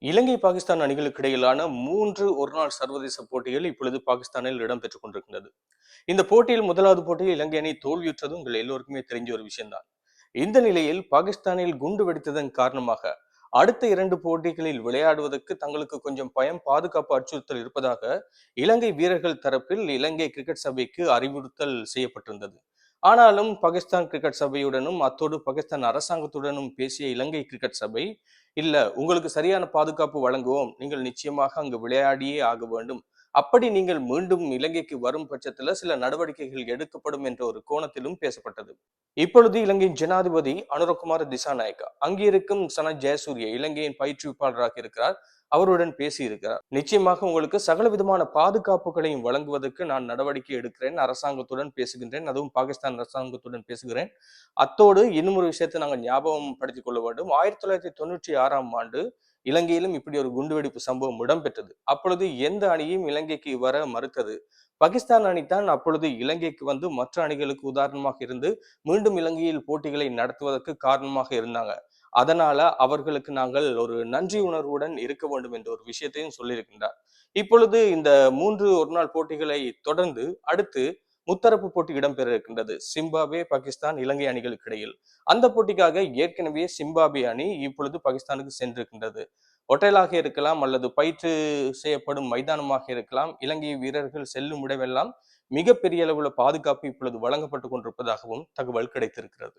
இலங்கை பாகிஸ்தான் அணிகளுக்கு இடையிலான 3 ஒருநாள் சர்வதேச போட்டிகள் இப்பொழுது பாகிஸ்தானில் இடம்பெற்றுக் கொண்டிருக்கின்றது. இந்த போட்டியில் முதலாவது போட்டியில் இலங்கை அணி தோல்வியுற்றது உங்கள் எல்லோருக்குமே தெரிஞ்ச ஒரு விஷயம்தான். இந்த நிலையில் பாகிஸ்தானில் குண்டு வெடித்ததன் காரணமாக அடுத்த 2 போட்டிகளில் விளையாடுவதற்கு தங்களுக்கு கொஞ்சம் பயம், பாதுகாப்பு அச்சுறுத்தல் இருப்பதாக இலங்கை வீரர்கள் தரப்பில் இலங்கை கிரிக்கெட் சபைக்கு அறிவுறுத்தல் செய்யப்பட்டிருந்தது. ஆனாலும் பாகிஸ்தான் கிரிக்கெட் சபையுடனும் அத்தோடு பாகிஸ்தான் அரசாங்கத்துடனும் பேசிய இலங்கை கிரிக்கெட் சபை, இல்ல உங்களுக்கு சரியான பாதுகாப்பு வழங்குவோம். நீங்கள் நிச்சயமாக அங்கு விளையாடியே ஆக வேண்டும். அப்படி நீங்கள் மீண்டும் இலங்கைக்கு வரும் பட்சத்துல சில நடவடிக்கைகள் எடுக்கப்படும் என்ற ஒரு கோணத்திலும் பேசப்பட்டது. இப்பொழுது இலங்கையின் ஜனாதிபதி அனுரகுமார திசாநாயக்கா அங்கிருக்கும் சனத் ஜெயசூரிய இலங்கையின் பயிற்றுவிப்பாளராக இருக்கிறார். அவருடன் பேசி இருக்கிறார். நிச்சயமாக உங்களுக்கு சகல விதமான பாதுகாப்புகளையும் வழங்குவதற்கு நான் நடவடிக்கை எடுக்கிறேன். அரசாங்கத்துடன் பேசுகின்றேன். அதுவும் பாகிஸ்தான் அரசாங்கத்துடன் பேசுகிறேன். அத்தோடு இன்னும் ஒரு விஷயத்தை நாங்கள் ஞாபகம் படுத்திக் கொள்ள வேண்டும். 1996ஆம் ஆண்டு இலங்கையிலும் இப்படி ஒரு குண்டுவெடிப்பு சம்பவம் இடம்பெற்றது. அப்பொழுது எந்த அணியும் இலங்கைக்கு வர மறுத்தது? பாகிஸ்தான் அணிதான் அப்பொழுது இலங்கைக்கு வந்து மற்ற அணிகளுக்கு உதாரணமாக இருந்து மீண்டும் இலங்கையில் போட்டிகளை நடத்துவதற்கு காரணமாக இருந்தாங்க. அதனால அவர்களுக்கு நாங்கள் ஒரு நன்றி உணர்வுடன் இருக்க வேண்டும் என்ற ஒரு விஷயத்தையும் சொல்லியிருக்கின்றார். இப்பொழுது இந்த 3 ஒருநாள் போட்டிகளை தொடர்ந்து அடுத்து முத்தரப்பு போட்டி இடம்பெற இருக்கின்றது. சிம்பாப்வே, பாகிஸ்தான், இலங்கை அணிகளுக்கு இடையில். அந்த போட்டிக்காக ஏற்கனவே சிம்பாப்வே அணி இப்பொழுது பாகிஸ்தானுக்கு சென்றிருக்கின்றது. ஒட்டேலாக இருக்கலாம் அல்லது பயிற்று செய்யப்படும் மைதானமாக இருக்கலாம். இலங்கை வீரர்கள் செல்லும் இடமெல்லாம் மிகப்பெரிய அளவுல பாதுகாப்பு இப்பொழுது வழங்கப்பட்டுக் கொண்டிருப்பதாகவும் தகவல் கிடைத்திருக்கிறது.